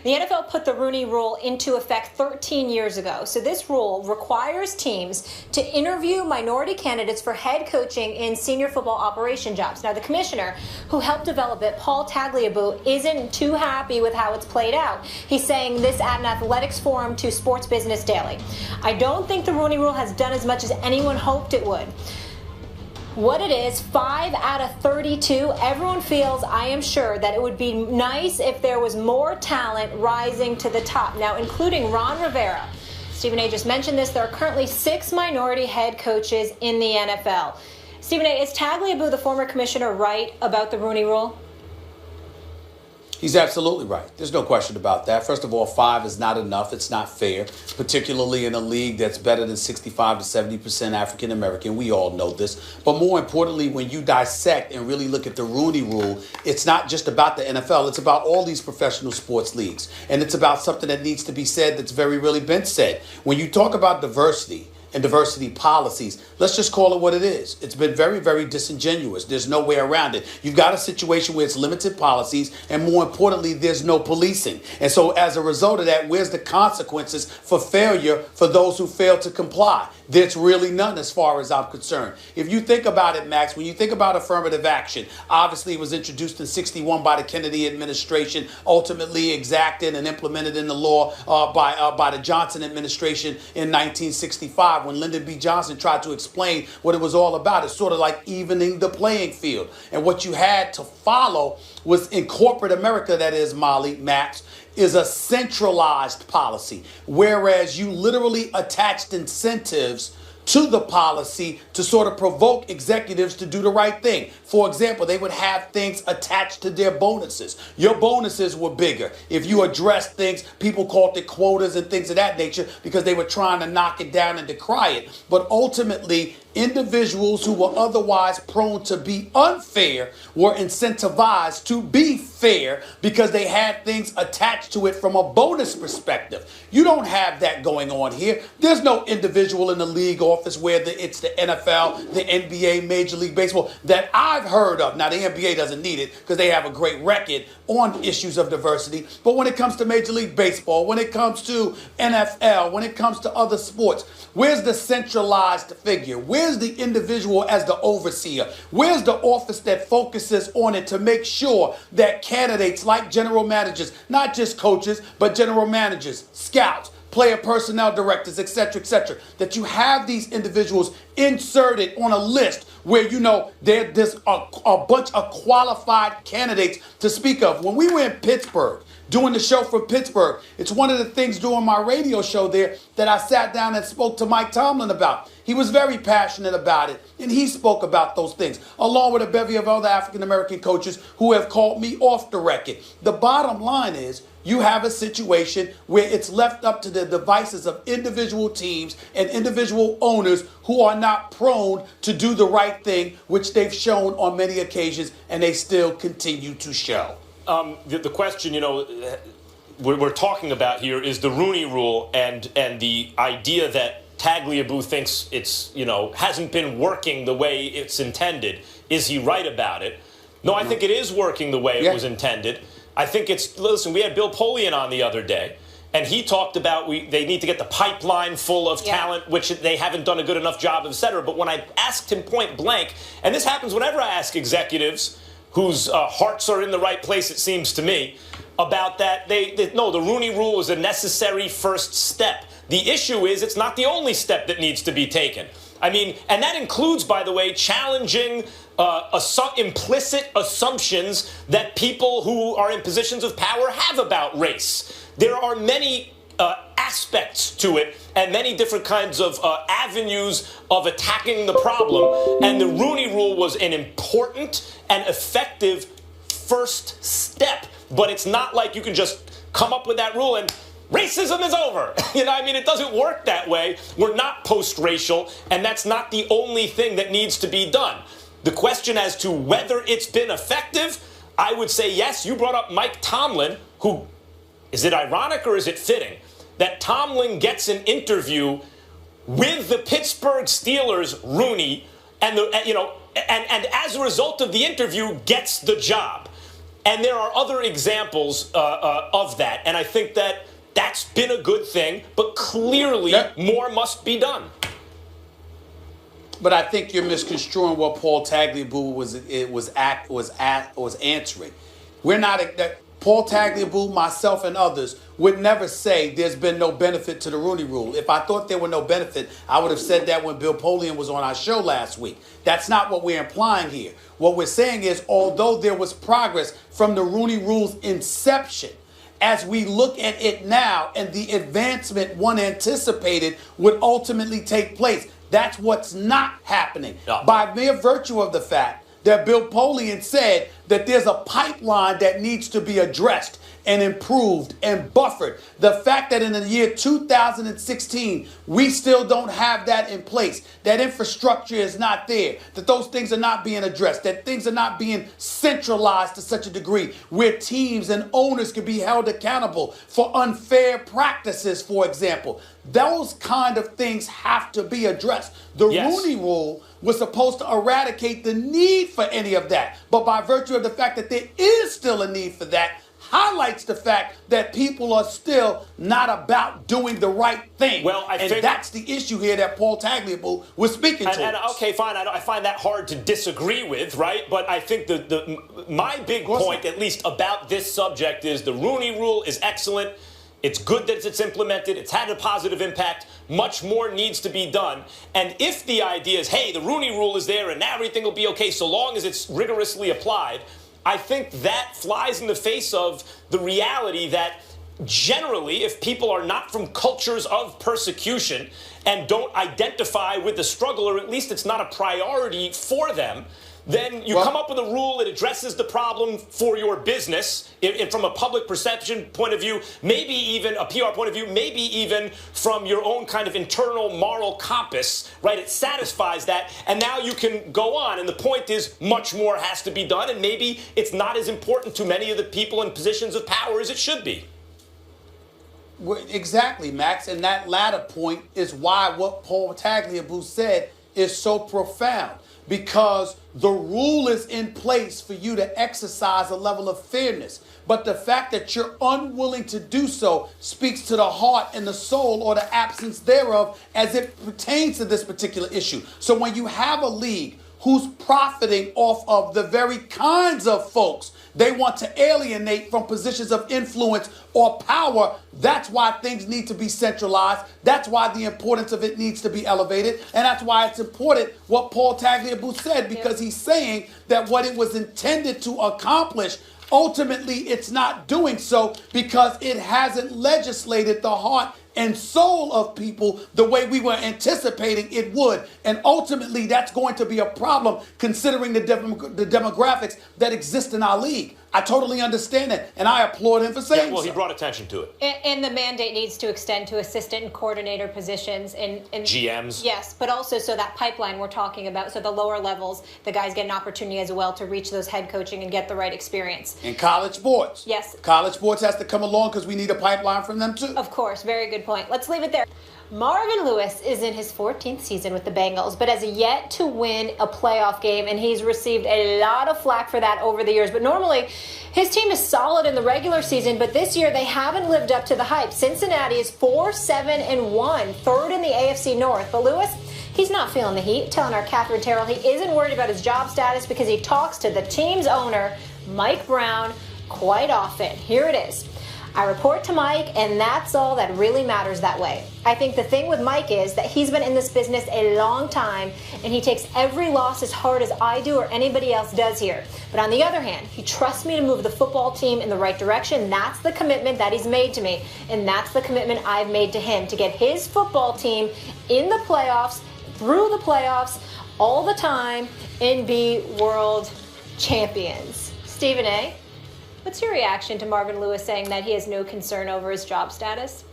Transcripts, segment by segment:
The NFL put the Rooney Rule into effect 13 years ago. So this rule requires teams to interview minority candidates for head coaching in senior football operation jobs. Now, the commissioner who helped develop it, Paul Tagliabue, isn't too happy with how it's played out. He's saying this at an athletics forum to Sports Business Daily. I don't think the Rooney Rule has done as much as anyone hoped it would. What it is, 5 out of 32, everyone feels, I am sure, that it would be nice if there was more talent rising to the top. Now, including Ron Rivera. Stephen A. just mentioned this. There are currently 6 minority head coaches in the NFL. Stephen A., is Tagliabue, the former commissioner, right about the Rooney Rule? He's absolutely right. There's no question about that. First of all, 5 is not enough. It's not fair, particularly in a league that's better than 65 to 70% African American. We all know this. But more importantly, when you dissect and really look at the Rooney Rule, it's not just about the NFL. It's about all these professional sports leagues. And it's about something that needs to be said that's very really been said. When you talk about diversity and diversity policies, let's just call it what it is. It's been very, very disingenuous. There's no way around it. You've got a situation where it's limited policies, and more importantly, there's no policing. And so as a result of that, where's the consequences for failure for those who fail to comply? There's really none as far as I'm concerned. If you think about it, Max, when you think about affirmative action, obviously it was introduced in 61 by the Kennedy administration, ultimately exacted and implemented in the law by the Johnson administration in 1965. When Lyndon B. Johnson tried to explain what it was all about. It's sort of like evening the playing field. And what you had to follow was, in corporate America, that is, Molly, Max, is a centralized policy, whereas you literally attached incentives to the policy to sort of provoke executives to do the right thing. For example, they would have things attached to their bonuses. Your bonuses were bigger. If you addressed things, people called it quotas and things of that nature because they were trying to knock it down and decry it. But ultimately, individuals who were otherwise prone to be unfair were incentivized to be fair because they had things attached to it from a bonus perspective. You don't have that going on here. There's no individual in the league office, whether it's the NFL, the NBA, Major League Baseball, that I've heard of. Now, the NBA doesn't need it because they have a great record on issues of diversity. But when it comes to Major League Baseball, when it comes to NFL, when it comes to other sports, where's the centralized figure? Where's the individual as the overseer? Where's the office that focuses on it to make sure that candidates like general managers, not just coaches, but general managers, scouts, player personnel directors, etc., that you have these individuals inserted on a list where, you know, there's a bunch of qualified candidates to speak of. When we were in Pittsburgh, doing the show from Pittsburgh, it's one of the things doing my radio show there that I sat down and spoke to Mike Tomlin about. He was very passionate about it, and he spoke about those things, along with a bevy of other African-American coaches who have called me off the record. The bottom line is, you have a situation where it's left up to the devices of individual teams and individual owners who are not prone to do the right thing, which they've shown on many occasions, and they still continue to show. The question, you know, we're talking about here is the Rooney Rule and the idea that Tagliabue thinks it's, you know, hasn't been working the way it's intended. Is he right about it? No, I think it is working the way it was intended. I think it's, listen, we had Bill Polian on the other day, and he talked about they need to get the pipeline full of talent, which they haven't done a good enough job of, et cetera. But when I asked him point blank, and this happens whenever I ask executives whose hearts are in the right place, it seems to me, about that, no, the Rooney Rule is a necessary first step. The issue is it's not the only step that needs to be taken. I mean, and that includes, by the way, challenging implicit assumptions that people who are in positions of power have about race. There are many aspects to it and many different kinds of avenues of attacking the problem. And the Rooney Rule was an important and effective first step. But it's not like you can just come up with that rule and racism is over. You know, I mean, it doesn't work that way. We're not post-racial, and that's not the only thing that needs to be done. The question as to whether it's been effective, I would say yes. You brought up Mike Tomlin, who, is it ironic or is it fitting that Tomlin gets an interview with the Pittsburgh Steelers, Rooney, and as a result of the interview, gets the job. And there are other examples of that. And I think that that's been a good thing, but clearly more must be done. But I think you're misconstruing what Paul Tagliabue was answering. We're not Paul Tagliabue, myself, and others would never say there's been no benefit to the Rooney Rule. If I thought there were no benefit, I would have said that when Bill Polian was on our show last week. That's not what we're implying here. What we're saying is, although there was progress from the Rooney Rule's inception, as we look at it now and the advancement one anticipated would ultimately take place, that's what's not happening. No. By mere virtue of the fact that Bill Polian said that there's a pipeline that needs to be addressed and improved and buffered. The fact that in the year 2016, we still don't have that in place, that infrastructure is not there, that those things are not being addressed, that things are not being centralized to such a degree where teams and owners can be held accountable for unfair practices, for example. Those kind of things have to be addressed. The Rooney Rule was supposed to eradicate the need for any of that. But by virtue of the fact that there is still a need for that, highlights the fact that people are still not about doing the right thing. Well, I think that's the issue here that Paul Tagliabue was speaking to. And okay, fine. I find that hard to disagree with, right? But I think my big point, at least about this subject, is the Rooney Rule is excellent. It's good that it's implemented. It's had a positive impact. Much more needs to be done. And if the idea is, hey, the Rooney Rule is there and everything will be okay so long as it's rigorously applied, I think that flies in the face of the reality that generally, if people are not from cultures of persecution and don't identify with the struggle, or at least it's not a priority for them, then you come up with a rule that addresses the problem for your business from a public perception point of view, maybe even a PR point of view, maybe even from your own kind of internal moral compass, right? It satisfies that, and now you can go on. And the point is, much more has to be done, and maybe it's not as important to many of the people in positions of power as it should be. Well, exactly, Max. And that latter point is why what Paul Tagliabue said is so profound. Because the rule is in place for you to exercise a level of fairness. But the fact that you're unwilling to do so speaks to the heart and the soul, or the absence thereof, as it pertains to this particular issue. So when you have a league who's profiting off of the very kinds of folks they want to alienate from positions of influence or power, that's why things need to be centralized. That's why the importance of it needs to be elevated. And that's why it's important what Paul Tagliabue said, because he's saying that what it was intended to accomplish, ultimately it's not doing so because it hasn't legislated the heart and soul of people the way we were anticipating it would. And ultimately, that's going to be a problem considering the demographics that exist in our league. I totally understand it, and I applaud him for saying Yeah, well, he so. brought attention to it. And the mandate needs to extend to assistant and coordinator positions. And GMs. Yes, but also so that pipeline we're talking about, so the lower levels, the guys get an opportunity as well to reach those head coaching and get the right experience. In college sports. Yes. College sports has to come along because we need a pipeline from them too. Of course, very good point. Let's leave it there. Marvin Lewis is in his 14th season with the Bengals, but has yet to win a playoff game, and he's received a lot of flack for that over the years. But normally, his team is solid in the regular season, but this year they haven't lived up to the hype. Cincinnati is 4-7-1, third in the AFC North. But Lewis, he's not feeling the heat, telling our Catherine Terrell he isn't worried about his job status because he talks to the team's owner, Mike Brown, quite often. Here it is. I report to Mike, and that's all that really matters that way. I think the thing with Mike is that he's been in this business a long time, and he takes every loss as hard as I do or anybody else does here. But on the other hand, he trusts me to move the football team in the right direction. That's the commitment that he's made to me, and that's the commitment I've made to him, to get his football team in the playoffs, through the playoffs, all the time, and be world champions. Stephen A., what's your reaction to Marvin Lewis saying that he has no concern over his job status?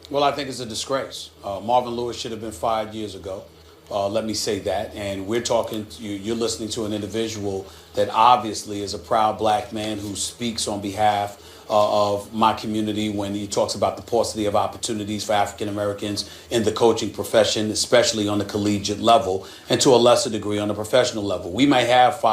Well, I think it's a disgrace. Marvin Lewis should have been fired years ago. Let me say that. And we're talking, you're listening to an individual that obviously is a proud black man who speaks on behalf of my community when he talks about the paucity of opportunities for African Americans in the coaching profession, especially on the collegiate level, and to a lesser degree on the professional level. We may have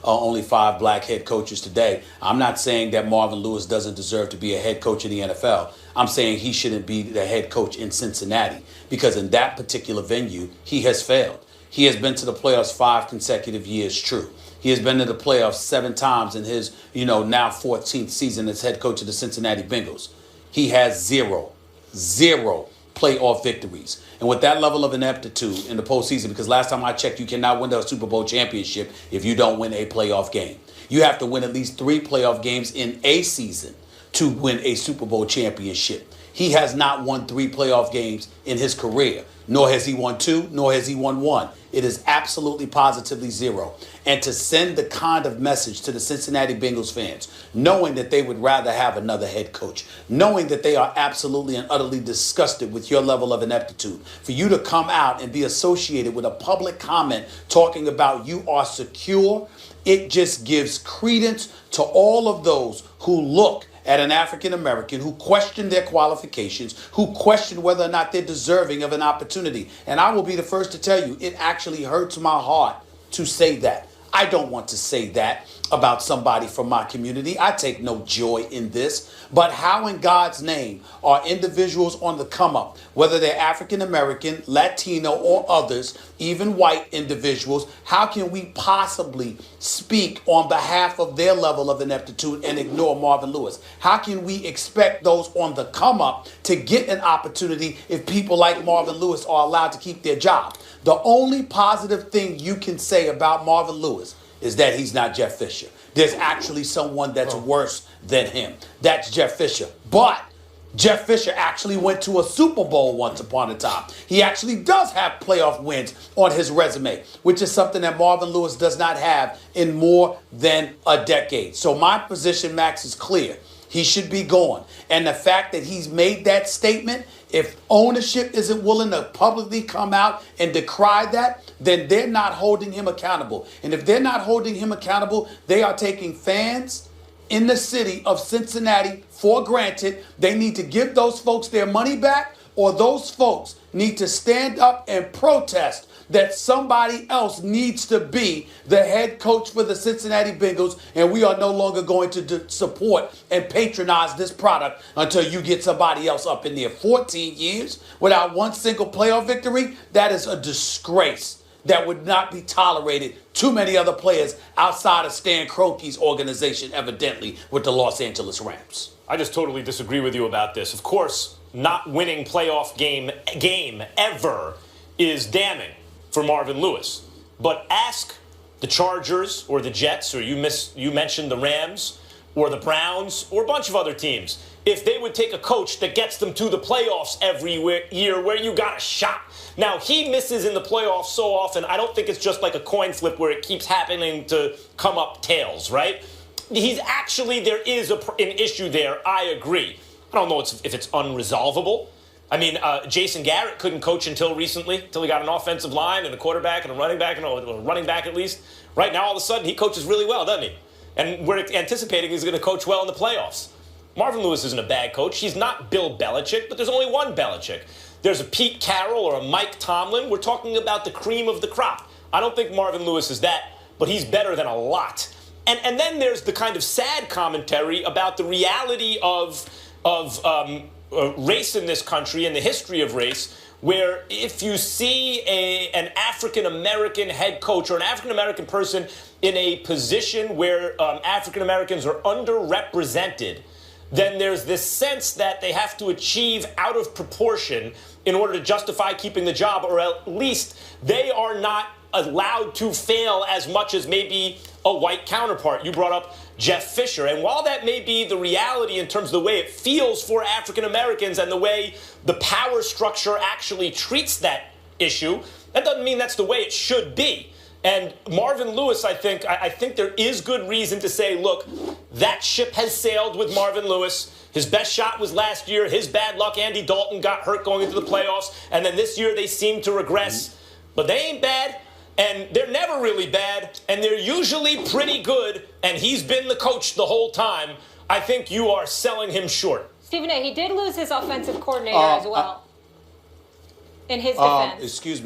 only five black head coaches today. I'm not saying that Marvin Lewis doesn't deserve to be a head coach in the NFL. I'm saying he shouldn't be the head coach in Cincinnati, because in that particular venue, he has failed. He has been to the playoffs 5 consecutive years, true. He has been to the playoffs 7 times in his, now 14th season as head coach of the Cincinnati Bengals. He has zero playoff victories. And with that level of ineptitude in the postseason, because last time I checked, you cannot win the Super Bowl championship if you don't win a playoff game. You have to win at least 3 playoff games in a season to win a Super Bowl championship. He has not won 3 playoff games in his career, nor has he won 2, nor has he won 1. It is absolutely positively 0. And to send the kind of message to the Cincinnati Bengals fans, knowing that they would rather have another head coach, knowing that they are absolutely and utterly disgusted with your level of ineptitude, for you to come out and be associated with a public comment talking about you are secure, it just gives credence to all of those who look at an African American, who question their qualifications, who question whether or not they're deserving of an opportunity. And I will be the first to tell you, it actually hurts my heart to say that. I don't want to say that about somebody from my community. I take no joy in this. But how in God's name are individuals on the come up, whether they're African American, Latino, or others, even white individuals, how can we possibly speak on behalf of their level of ineptitude and ignore Marvin Lewis? How can we expect those on the come up to get an opportunity if people like Marvin Lewis are allowed to keep their job? The only positive thing you can say about Marvin Lewis is that he's not Jeff Fisher. There's actually someone that's worse than him. That's Jeff Fisher. But Jeff Fisher actually went to a Super Bowl once upon a time. He actually does have playoff wins on his resume, which is something that Marvin Lewis does not have in more than a decade. So my position, Max, is clear. He should be gone. And the fact that he's made that statement, if ownership isn't willing to publicly come out and decry that, then they're not holding him accountable. And if they're not holding him accountable, they are taking fans in the city of Cincinnati for granted. They need to give those folks their money back, or those folks need to stand up and protest that somebody else needs to be the head coach for the Cincinnati Bengals, and we are no longer going to support and patronize this product until you get somebody else up in there. 14 years without one single playoff victory, that is a disgrace that would not be tolerated. Too many other players outside of Stan Kroenke's organization, evidently, with the Los Angeles Rams. I just totally disagree with you about this. Of course, not winning playoff game ever is damning for Marvin Lewis. But ask the Chargers or the Jets, or you mentioned the Rams or the Browns or a bunch of other teams, if they would take a coach that gets them to the playoffs every year where you got a shot. Now, he misses in the playoffs so often, I don't think it's just like a coin flip where it keeps happening to come up tails, right? There is an issue there, I agree. I don't know if it's unresolvable. I mean, Jason Garrett couldn't coach until recently, until he got an offensive line and a quarterback and a running back, at least. Right now, all of a sudden, he coaches really well, doesn't he? And we're anticipating he's going to coach well in the playoffs. Marvin Lewis isn't a bad coach. He's not Bill Belichick, but there's only one Belichick. There's a Pete Carroll or a Mike Tomlin. We're talking about the cream of the crop. I don't think Marvin Lewis is that, but he's better than a lot. And then there's the kind of sad commentary about the reality of race in this country and the history of race, where if you see an African-American head coach or an African-American person in a position where African-Americans are underrepresented, then there's this sense that they have to achieve out of proportion in order to justify keeping the job, or at least they are not allowed to fail as much as maybe a white counterpart. You brought up Jeff Fisher. And while that may be the reality in terms of the way it feels for African Americans and the way the power structure actually treats that issue, that doesn't mean that's the way it should be. And Marvin Lewis, I think there is good reason to say, look, that ship has sailed with Marvin Lewis. His best shot was last year. His bad luck, Andy Dalton got hurt going into the playoffs. And then this year they seem to regress. But they ain't bad. And they're never really bad, and they're usually pretty good, and he's been the coach the whole time. I think you are selling him short. Stephen A., he did lose his offensive coordinator as well. In his defense. Excuse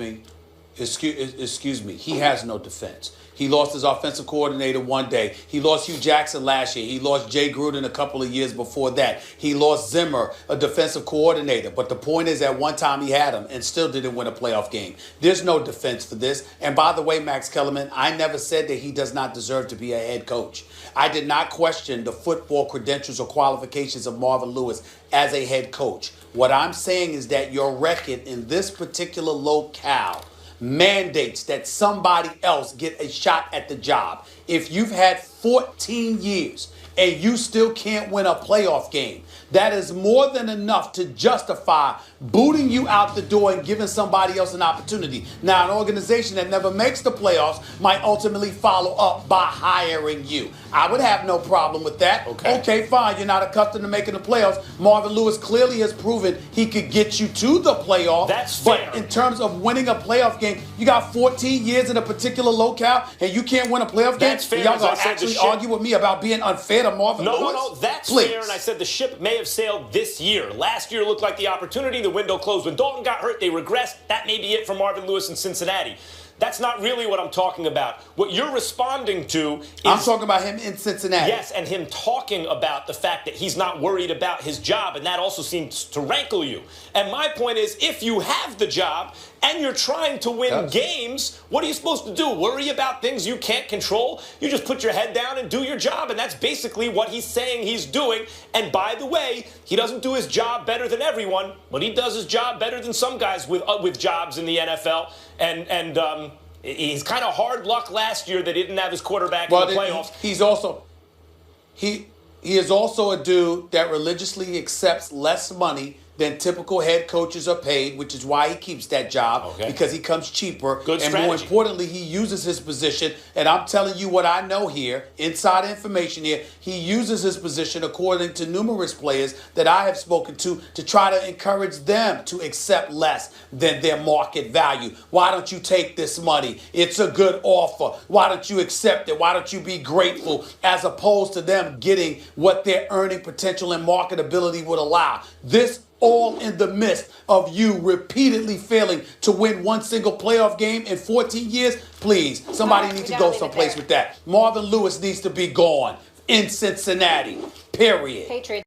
me. He has no defense. He lost his offensive coordinator one day. He lost Hugh Jackson last year. He lost Jay Gruden a couple of years before that. He lost Zimmer, a defensive coordinator. But the point is, at one time he had him and still didn't win a playoff game. There's no defense for this. And by the way, Max Kellerman, I never said that he does not deserve to be a head coach. I did not question the football credentials or qualifications of Marvin Lewis as a head coach. What I'm saying is that your record in this particular locale mandates that somebody else get a shot at the job. If you've had 14 years and you still can't win a playoff game, that is more than enough to justify booting you out the door and giving somebody else an opportunity. Now, an organization that never makes the playoffs might ultimately follow up by hiring you. I would have no problem with that. Okay, fine. You're not accustomed to making the playoffs. Marvin Lewis clearly has proven he could get you to the playoffs. That's fair. But in terms of winning a playoff game, you got 14 years in a particular locale and you can't win a playoff game? That's fair. Y'all gonna actually argue with me about being unfair to Marvin Lewis? No, that's fair. And I said the ship may have sailed this year. Last year looked like the opportunity. The window closed. When Dalton got hurt, they regressed. That may be it for Marvin Lewis in Cincinnati. That's not really what I'm talking about. What you're responding to is... I'm talking about him in Cincinnati. Yes, and him talking about the fact that he's not worried about his job, and that also seems to rankle you. And my point is, if you have the job and you're trying to win games, what are you supposed to do? Worry about things you can't control? You just put your head down and do your job, and that's basically what he's saying he's doing. And by the way, he doesn't do his job better than everyone, but he does his job better than some guys with jobs in the NFL. And he's kind of hard luck last year that he didn't have his quarterback in the playoffs. He is also a dude that religiously accepts less money than typical head coaches are paid, which is why he keeps that job, because he comes cheaper. Good strategy. And more importantly, he uses his position, and I'm telling you what I know here, inside information here, he uses his position, according to numerous players that I have spoken to try to encourage them to accept less than their market value. Why don't you take this money? It's a good offer. Why don't you accept it? Why don't you be grateful, as opposed to them getting what their earning potential and marketability would allow? This all in the midst of you repeatedly failing to win one single playoff game in 14 years. Please, somebody needs to go someplace with that. Marvin Lewis needs to be gone in Cincinnati, period. Patriots.